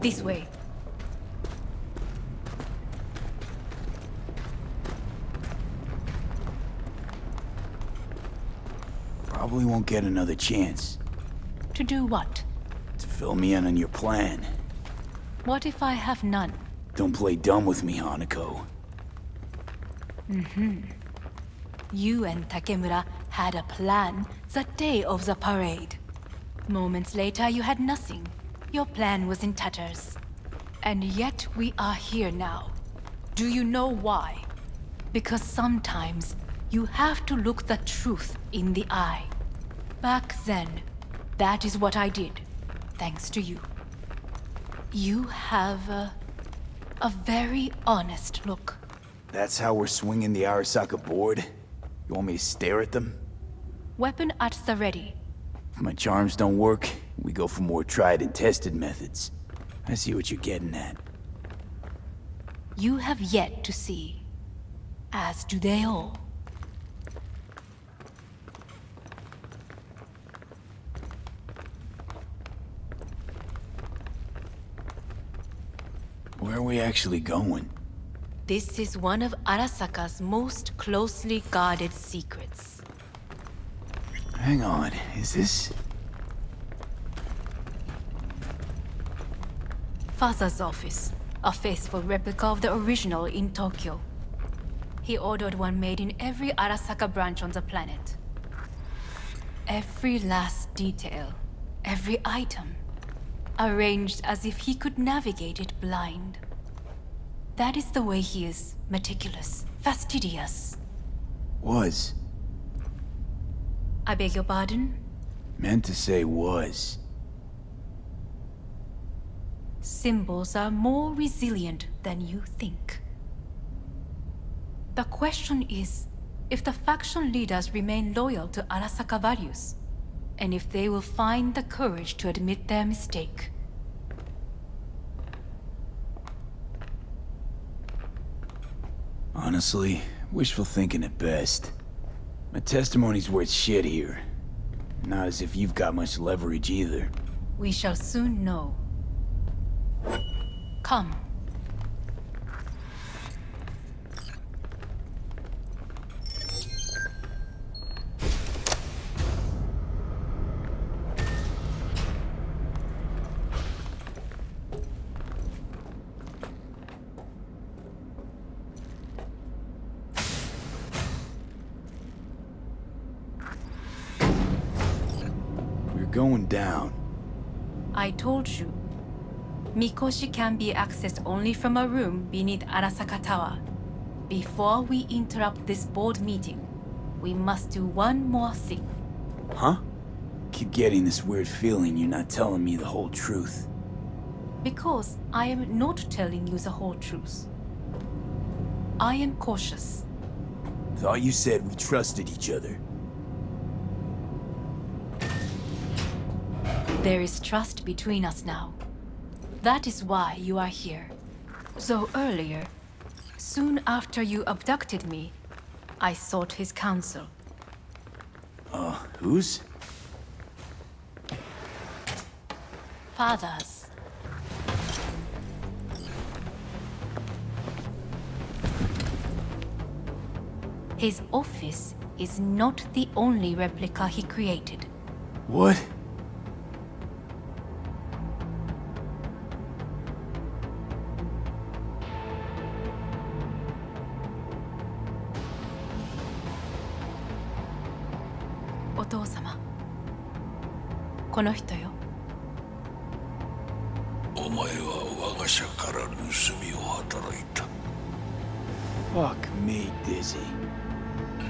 This way. Probably won't get another chance. To do what? To fill me in on your plan. What if I have none? Don't play dumb with me, Hanako. You and Takemura had a plan the day of the parade. Moments later, you had nothing. Your plan was in tatters. And yet we are here now. Do you know why? Because sometimes you have to look the truth in the eye. Back then, that is what I did, thanks to you. You have a very honest look. That's how we're swinging the Arasaka board? You want me to stare at them? Weapon at the ready. If my charms don't work, we go for more tried and tested methods. I see what you're getting at. You have yet to see, as do they all. Where are we actually going? This is one of Arasaka's most closely guarded secrets. Hang on, is this... Father's office, a faithful replica of the original in Tokyo. He ordered one made in every Arasaka branch on the planet. Every last detail, every item, arranged as if he could navigate it blind. That is the way he is, meticulous, fastidious. Was. I beg your pardon? Meant to say was. Symbols are more resilient than you think. The question is, if the faction leaders remain loyal to Arasaka values, and if they will find the courage to admit their mistake. Honestly, wishful thinking at best. My testimony's worth shit here. Not as if you've got much leverage either. We shall soon know. Come. Going down. I told you. Mikoshi can be accessed only from a room beneath Arasaka Tower. Before we interrupt this board meeting, we must do one more thing. Huh? Keep getting this weird feeling you're not telling me the whole truth. Because I am not telling you the whole truth. I am cautious. Thought you said we trusted each other. There is trust between us now. That is why you are here. So earlier, soon after you abducted me, I sought his counsel. Whose? Father's. His office is not the only replica he created. What? Otou-sama. この人よ。お前は我が社から盗みを働いた。Fuck me, Dizzy.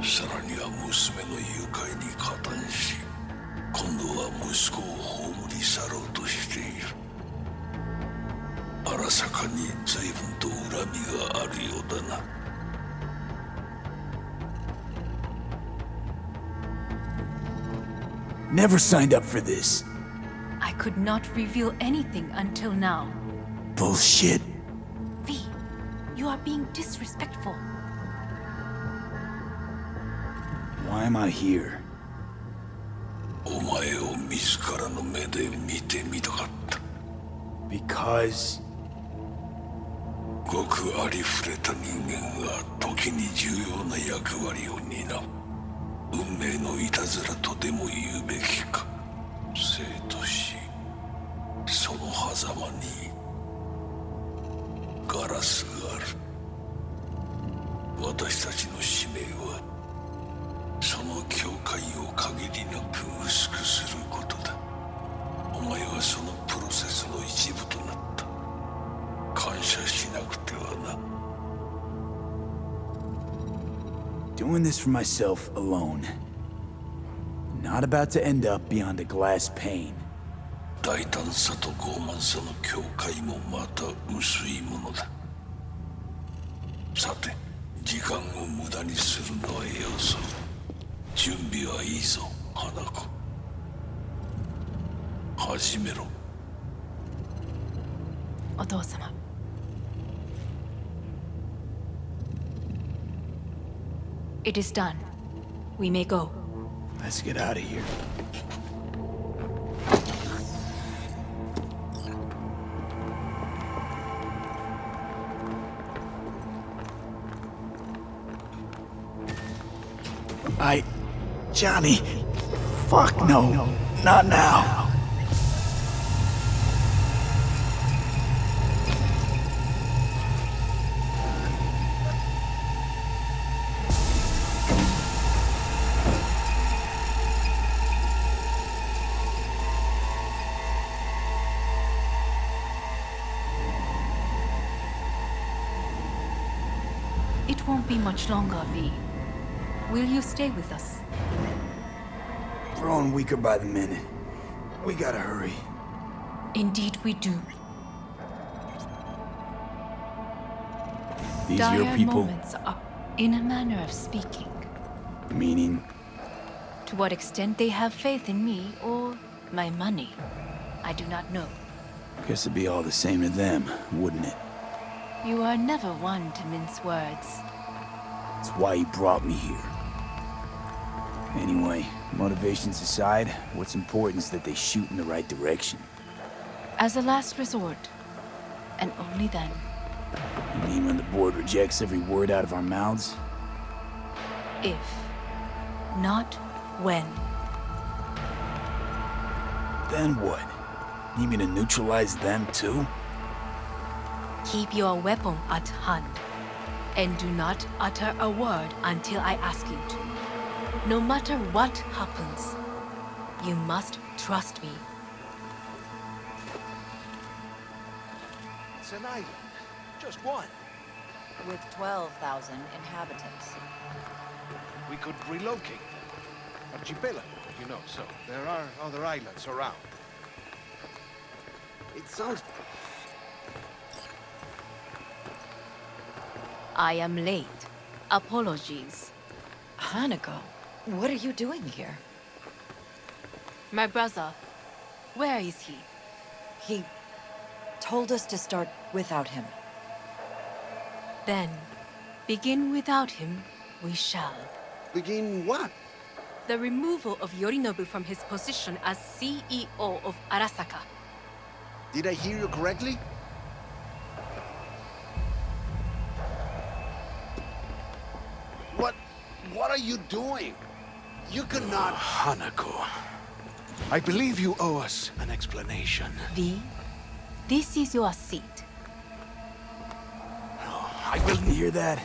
さらには娘の誘拐に加担し、今度は息子を葬り去ろうとしている。荒坂に随分と恨みがあるようだな。Never signed up for this. I could not reveal anything until now. Bullshit. V, you are being disrespectful. Why am I here? お前を自らの目で見てみたかった。because... ごくありふれた人間が時に重要な役割を担う。運命のいたずらとでも言うべきか。生と死、その狭間にガラスがある。私たちの使命はその境界を限りなく薄くすることだ。お前はそのプロセスの一部となった。感謝しなくてはな。 Doing this for myself alone. Not about to end up beyond a glass pane. 大胆さと傲慢さの境界もまた薄いものだ。さて、時間を無駄にするのはよそう。準備はいいぞ、花子。始めろ。お父様。It is done. We may go. Let's get out of here. Johnny. Fuck no. Not now. It won't be much longer, V. Will you stay with us? Growing weaker by the minute. We gotta hurry. Indeed we do. These are your Dire people? moments are, in a manner of speaking. Meaning? To what extent they have faith in me or my money, I do not know. Guess it'd be all the same to them, wouldn't it? You are never one to mince words. That's why you brought me here. Anyway, motivations aside, what's important is that they shoot in the right direction. As a last resort, and only then. You mean when the board rejects every word out of our mouths? If, not when. Then what? Need me to neutralize them too? Keep your weapon at hand, and do not utter a word until I ask you to. No matter what happens, you must trust me. It's an island. Just one. With 12,000 inhabitants. We could relocate them. Archipelago, you know, so there are other islands around. It sounds... I am late. Apologies. Hanaka, what are you doing here? My brother, where is he? He told us to start without him. Then, begin without him, we shall. Begin what? The removal of Yorinobu from his position as CEO of Arasaka. Did I hear you correctly? What are you doing? You could not... Hanako. I believe you owe us an explanation. V, this is your seat. No, I will... You hear that?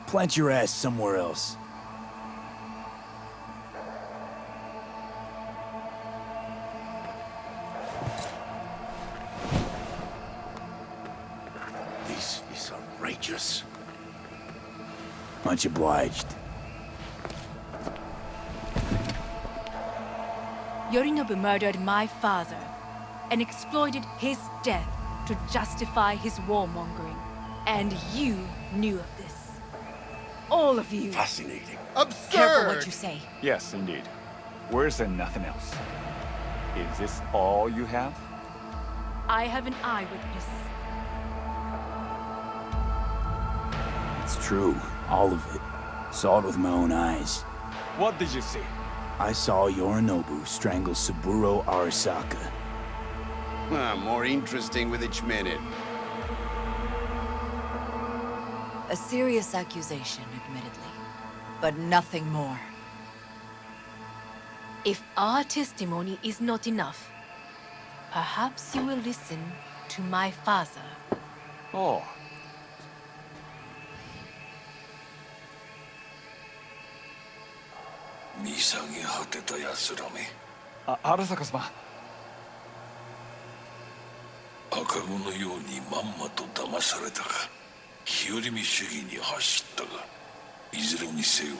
Plant your ass somewhere else. This is outrageous. Much obliged. Yorinobu murdered my father and exploited his death to justify his warmongering. And you knew of this. All of you. Fascinating. Careful Absurd! what you say. Yes, indeed. Worse than nothing else. Is this all you have? I have an eyewitness. It's true. All of it. Saw it with my own eyes. What did you see? I saw Yorinobu strangle Saburo Arasaka. More interesting with each minute. A serious accusation, admittedly. But nothing more. If our testimony is not enough, perhaps you will listen to my father. Oh. 見下げ果てた奴らめ。荒坂様。赤子のようにまんまと騙されたか。日和見主義に走ったが、いずれにせよ、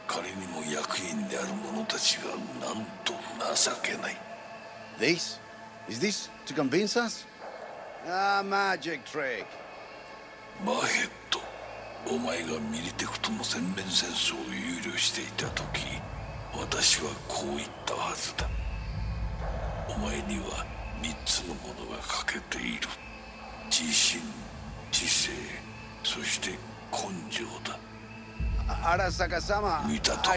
仮にも役員である者たちがなんと情けない。This? Is this to convince us? Ah, magic trick. マヘッド、お前がミリテクとの全面戦争を憂慮していた時、私はこう言ったはずだ。お前には3つのものが欠けている。自信、知性、そして根性だ。Arasaka-sama, 見たとこ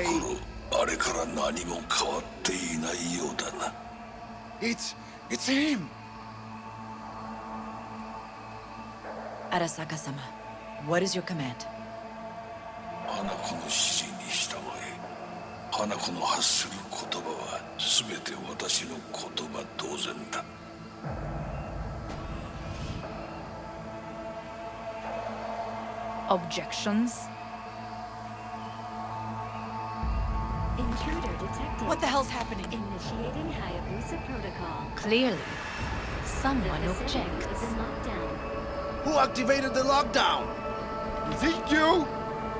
ろ、あれから何も変わっていないようだな。It's him! Arasaka-sama, what is your command? 花子の指示に従え。花子の発する言葉は全て私の言葉同然だ。Objections? Intruder detected. What the hell's happening? Initiating Hayabusa protocol. Clearly, The someone facility objects. is in lockdown. Who activated the lockdown? Is it you?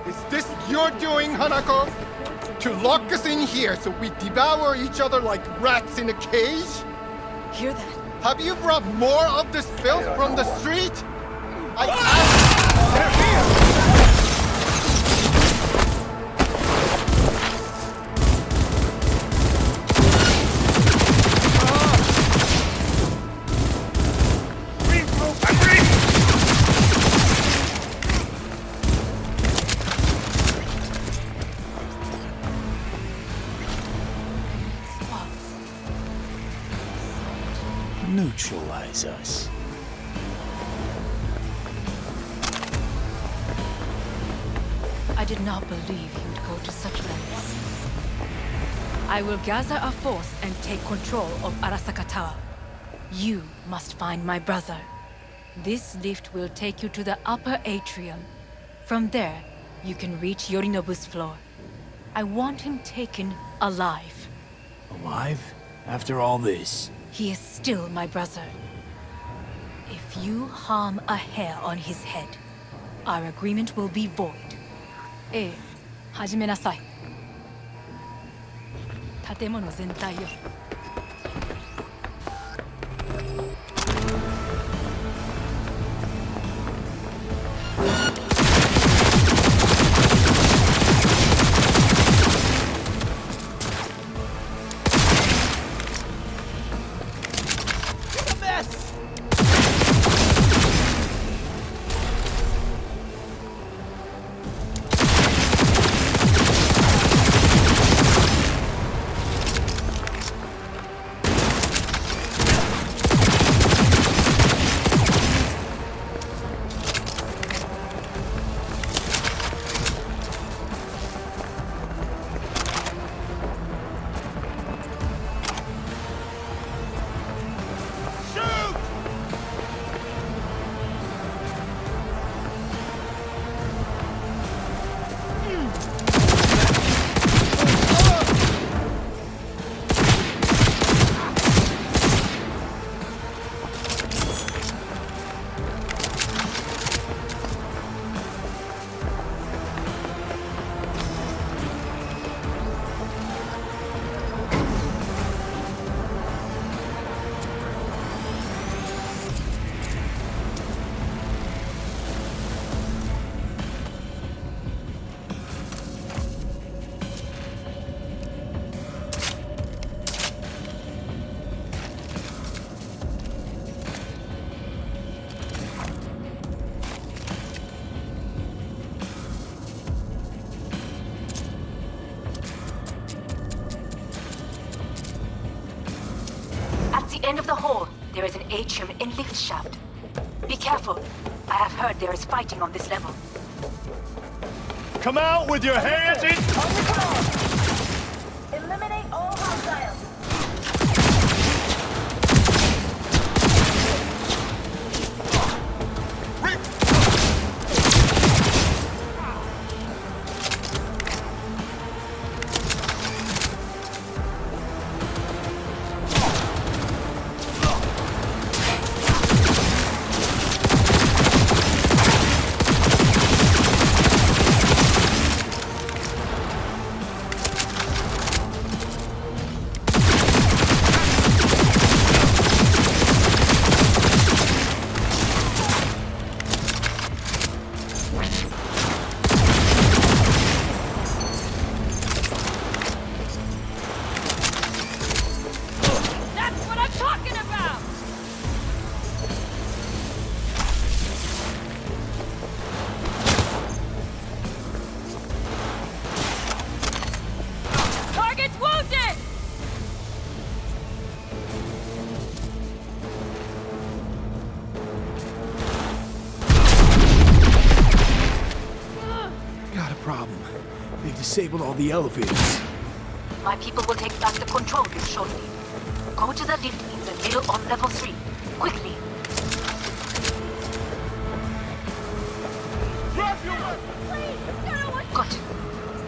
Is this your doing, Hanako? To lock us in here so we devour each other like rats in a cage? Hear that? Have you brought more of this filth from the street? I asked... They're here! Neutralize us. I did not believe he would go to such lengths. I will gather a force and take control of Arasaka Tower. You must find my brother. This lift will take you to the upper atrium. From there, you can reach Yorinobu's floor. I want him taken alive. Alive? After all this? He is still my brother. If you harm a hair on his head, our agreement will be void. ええ、始めなさい。建物全体よ。end of the hall, there is an atrium and lift shaft. Be careful. I have heard there is fighting on this level. Come out with your hands in... Eliminate all hostiles. Disabled all the elevators. My people will take back the control room shortly. Go to the lift in the middle on level 3. Quickly. Good.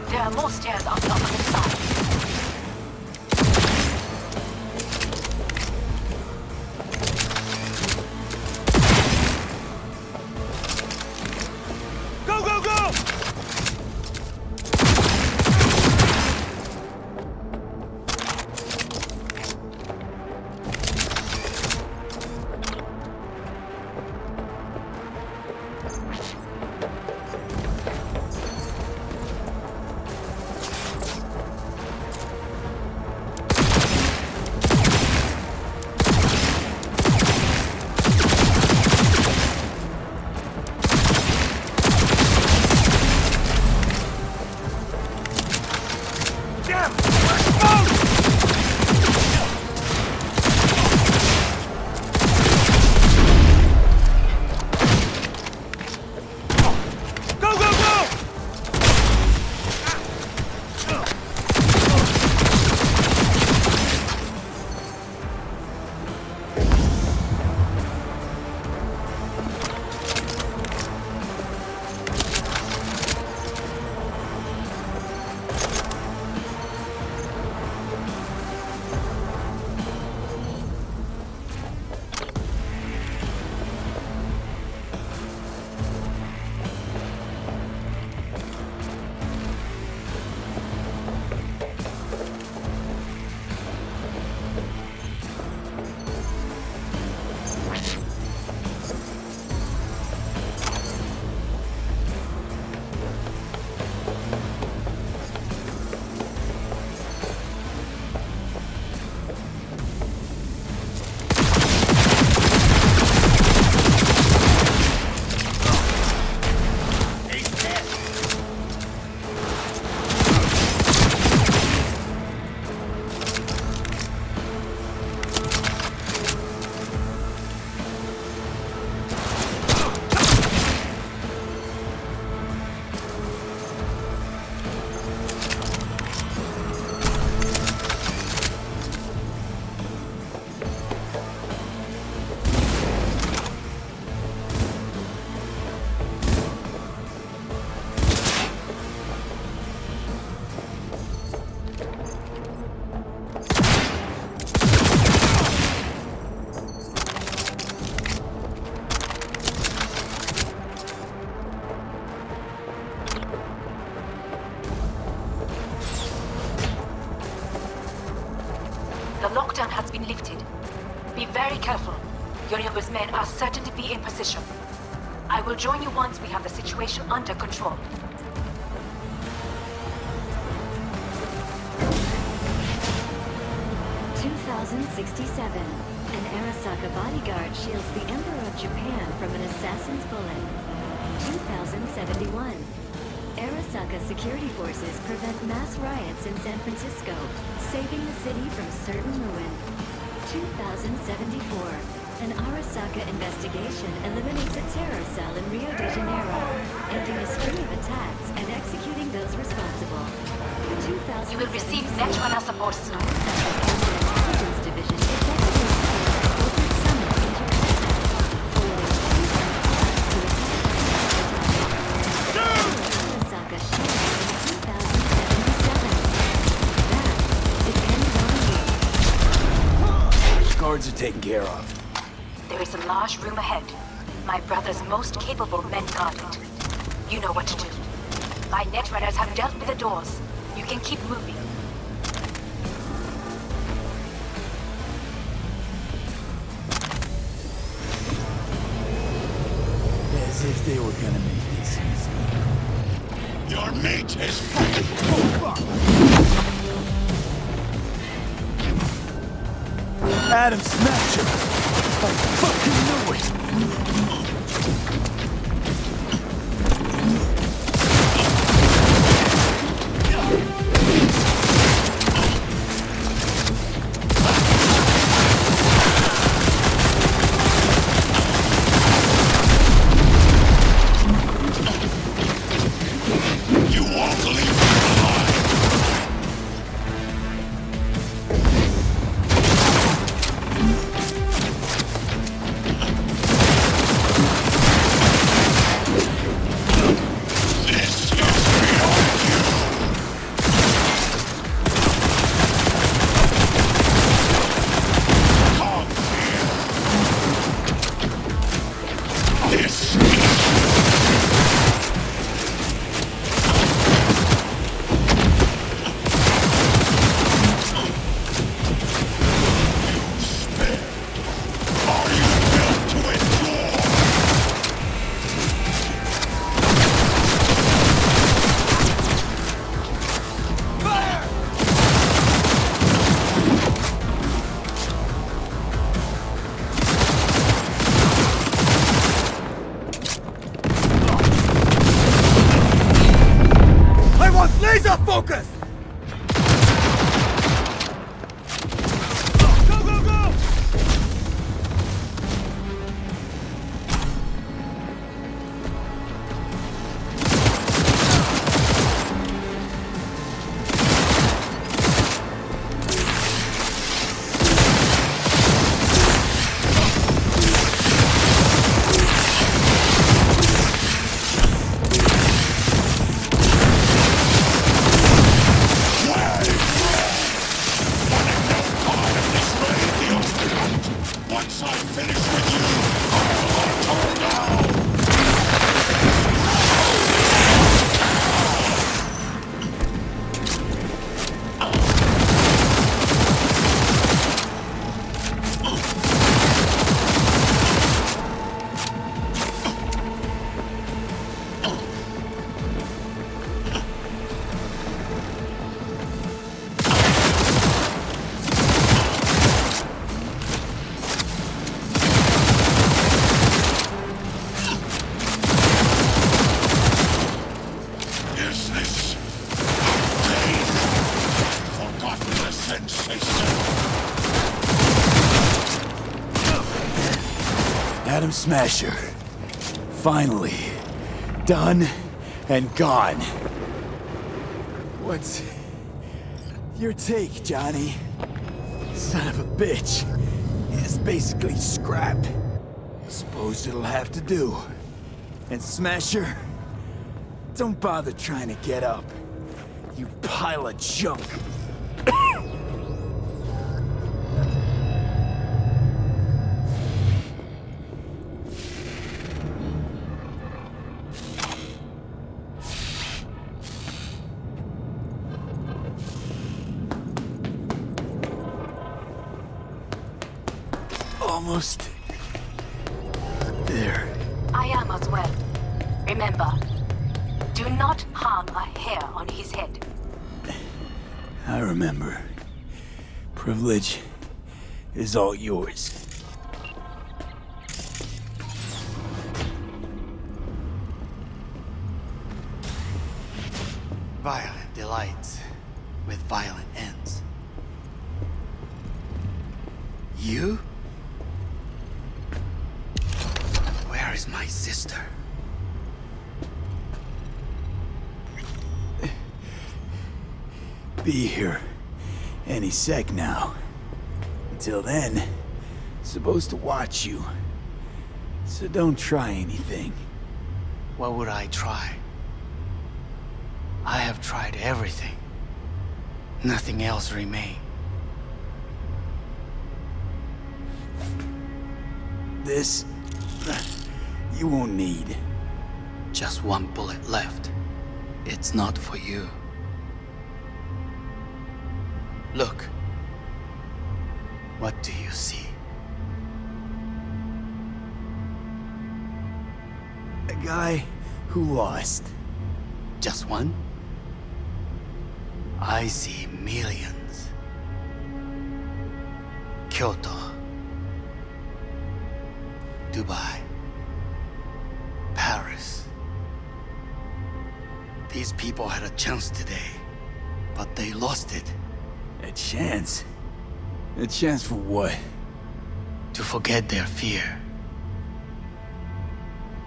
There are more stairs on the opposite side. The lockdown has been lifted. Be very careful. Yorinobu's men are certain to be in position. I will join you once we have the situation under control. An Arasaka bodyguard shields the Emperor of Japan from an assassin's bullet. 2071. Arasaka security forces prevent mass riots in San Francisco, saving the city from certain ruin. 2074. An Arasaka investigation eliminates a terror cell in Rio de Janeiro, ending a string of attacks and executing those responsible. You will receive Netrunner support soon. Intelligence Division effectively secures Summit into contact, forwarding Arasaka showing in 2077. That depends on you. Guards are taken care of. There is a large room ahead. My brother's most capable men guard it. You know what to do. My Netrunners have dealt with the doors. You can keep moving. As if they were gonna make this easy. Your mate is Adam Smasher! I fucking knew it! You won't leave me alive! Laser focus! Go, go, go! Atom Smasher. Finally. Done and gone. What's your take, Johnny? Son of a bitch. It's basically scrap. Suppose it'll have to do. And Smasher, don't bother trying to get up. You pile of junk. Almost there. I am as well. Remember, do not harm a hair on his head. I remember. Privilege is all yours. Violent delights with violent ends. You? Where is my sister? Be here any sec now. Until then, supposed to watch you. So don't try anything. What would I try? I have tried everything. Nothing else remains. This... you won't need. Just one bullet left. It's not for you. Look. What do you see? A guy who lost. Just one? I see millions. Kyoto. Dubai. Paris. These people had a chance today, but they lost it. A chance? A chance for what? To forget their fear.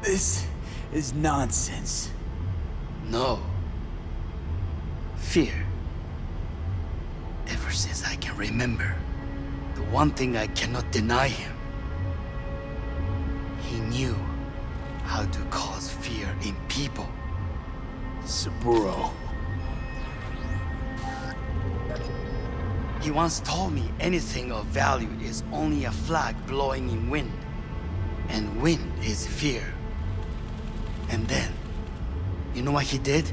This is nonsense. No. Fear. Ever since I can remember, the one thing I cannot deny him. He knew how to cause fear in people. Saburo. He once told me anything of value is only a flag blowing in wind. And wind is fear. And then, you know what he did?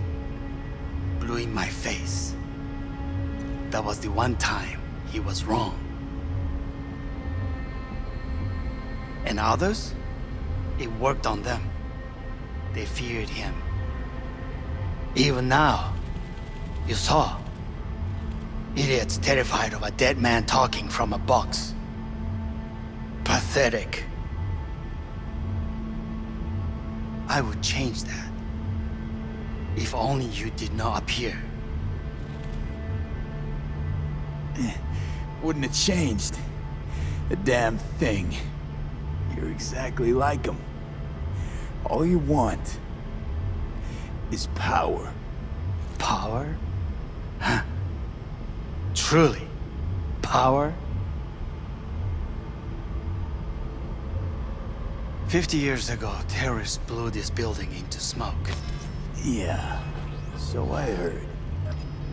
Blew in my face. That was the one time he was wrong. And others? It worked on them. They feared him. Even now, you saw. Idiots terrified of a dead man talking from a box. Pathetic. I would change that. If only you did not appear. Wouldn't have changed a damn thing. You're exactly like him. All you want is power. Power? Huh. Truly, power? 50 years ago, terrorists blew this building into smoke. Yeah, so I heard.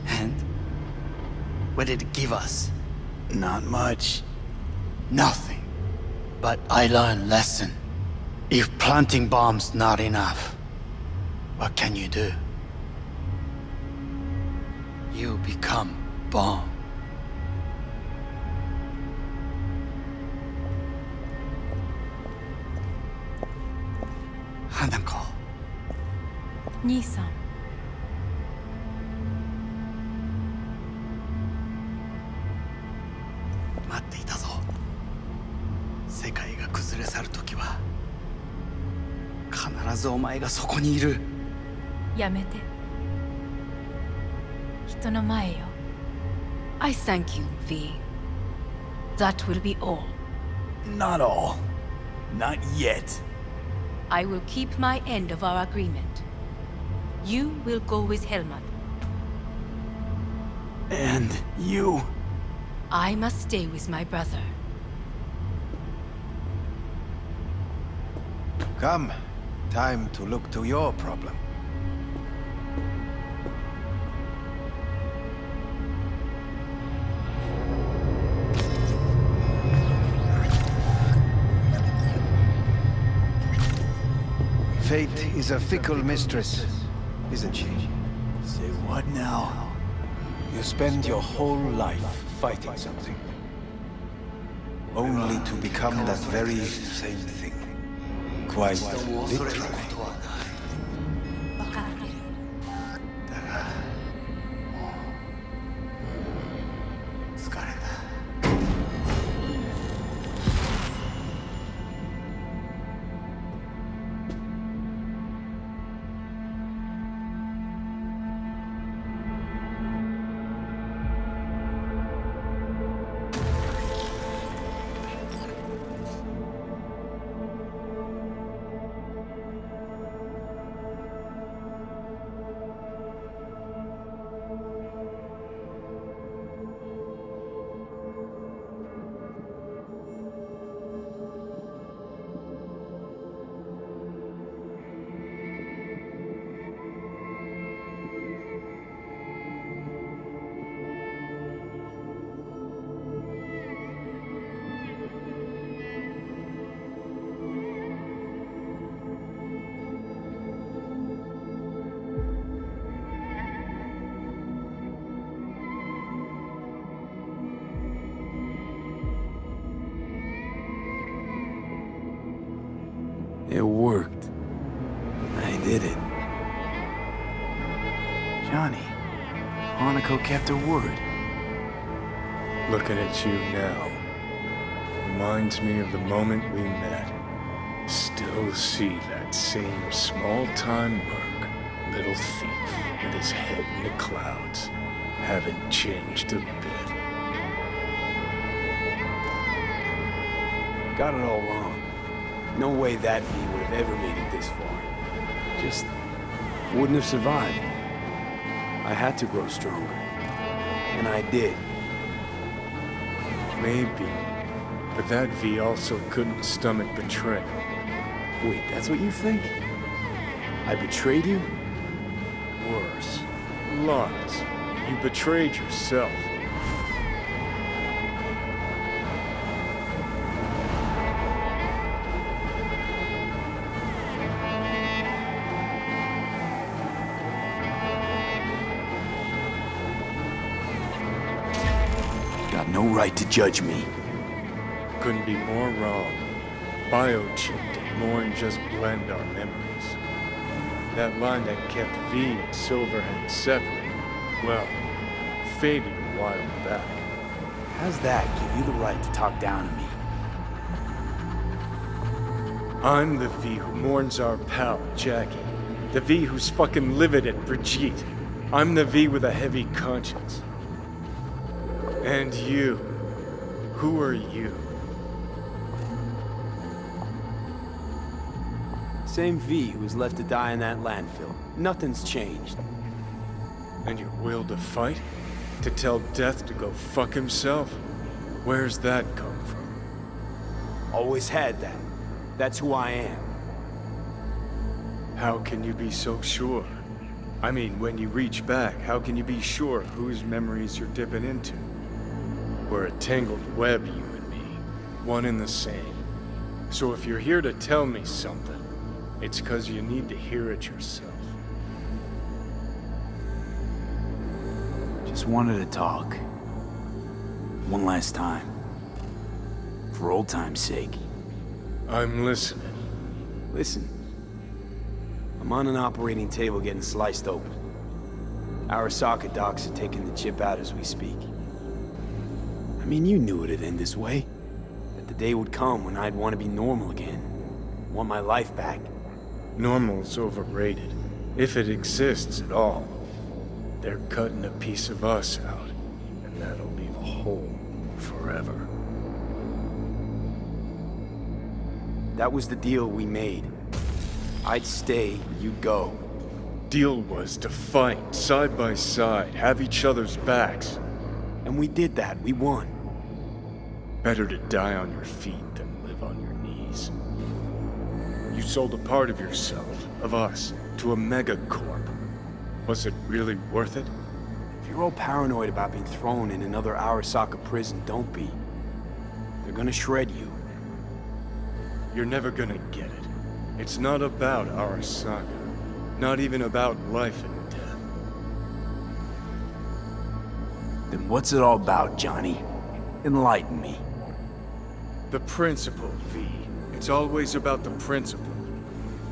And? What did it give us? Not much. Nothing. But I learned lesson. If planting bombs not enough, what can you do? You become bomb. Hanako. 兄さん。待っていたぞ。世界が崩れ去るときは必ずお前がそこにいる。やめて。人の前よ。I thank you, V. That will be all. Not all. Not yet. I will keep my end of our agreement. You will go with Helmut. And you? I must stay with my brother. Come. Time to look to your problem. Fate is a fickle mistress, isn't she? Say what now? You spend your whole life fighting something. Only to become that very same thing. Quite literally. It worked. I did it. Johnny, Hanako kept her word. Looking at you now reminds me of the moment we met. Still see that same small-time merc, little thief with his head in the clouds. Haven't changed a bit. Got it all wrong. No way that V would have ever made it this far. Just wouldn't have survived. I had to grow stronger. And I did. Maybe. But that V also couldn't stomach betrayal. Wait, that's what you think? I betrayed you? Worse. Lots. You betrayed yourself. Got no right to judge me. Couldn't be more wrong. Biochip did more than just blend our memories. That line that kept V and Silverhand separate, well, faded a while back. How's that give you the right to talk down to me? I'm the V who mourns our pal, Jackie. The V who's fucking livid at Brigitte. I'm the V with a heavy conscience. And you. Who are you? Same V who was left to die in that landfill. Nothing's changed. And your will to fight? To tell Death to go fuck himself? Where's that come from? Always had that. That's who I am. How can you be so sure? I mean, when you reach back, how can you be sure whose memories you're dipping into? We're a tangled web, you and me. One and the same. So if you're here to tell me something, it's 'cause you need to hear it yourself. Just wanted to talk. One last time. For old time's sake. I'm listening. Listen. I'm on an operating table getting sliced open. Arasaka docs are taking the chip out as we speak. I mean, you knew it'd end this way. That the day would come when I'd want to be normal again. Want my life back. Normal's overrated. If it exists at all. They're cutting a piece of us out, and that'll leave a hole forever. That was the deal we made. I'd stay, you'd go. Deal was to fight, side by side, have each other's backs. And we did that, we won. Better to die on your feet than live on your knees. You sold a part of yourself, of us, to a megacorp. Was it really worth it? If you're all paranoid about being thrown in another Arasaka prison, don't be. They're gonna shred you. You're never gonna get it. It's not about Arasaka. Not even about life and death. Then what's it all about, Johnny? Enlighten me. The principle, V. It's always about the principle.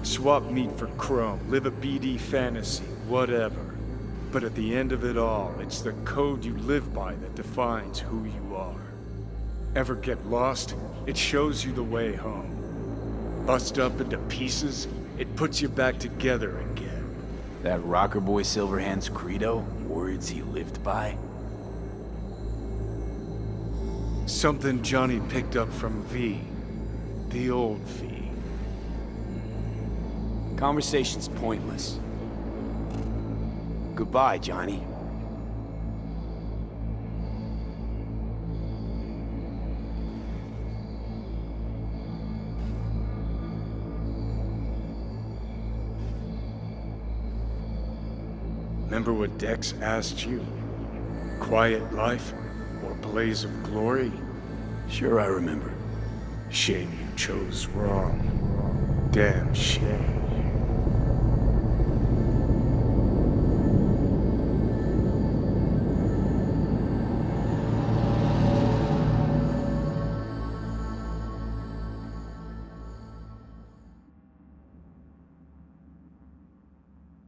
Swap meat for chrome, live a BD fantasy, whatever. But at the end of it all, it's the code you live by that defines who you are. Ever get lost? It shows you the way home. Bust up into pieces, it puts you back together again. That rocker boy Silverhand's credo? Words he lived by? Something Johnny picked up from V. The old V. Conversation's pointless. Goodbye, Johnny. Remember what Dex asked you? Quiet life or blaze of glory? Sure I remember. Shame you chose wrong. Damn shame.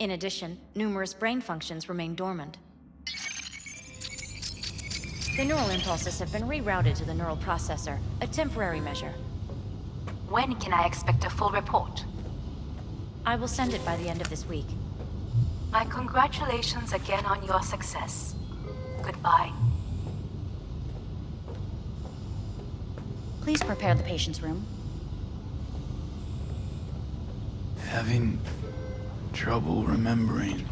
In addition, numerous brain functions remain dormant. The neural impulses have been rerouted to the neural processor, a temporary measure. When can I expect a full report? I will send it by the end of this week. My congratulations again on your success. Goodbye. Please prepare the patient's room. Having trouble remembering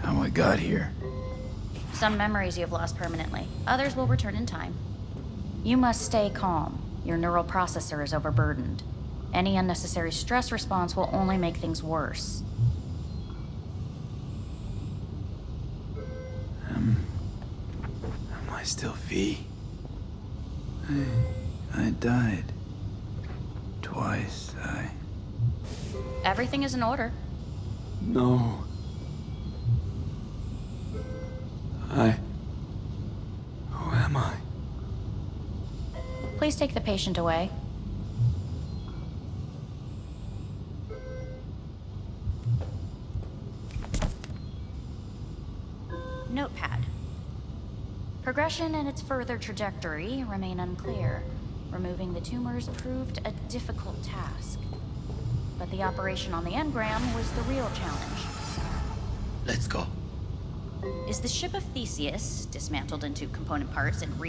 how I got here. Some memories you have lost permanently. Others will return in time. You must stay calm. Your neural processor is overburdened. Any unnecessary stress response will only make things worse. Am I still V? I died. Twice, Everything is in order. No. Who am I? Please take the patient away. Notepad. Progression and its further trajectory remain unclear. Removing the tumors proved a difficult task. But the operation on the engram was the real challenge. Let's go. Is the ship of Theseus, dismantled into component parts and reassembled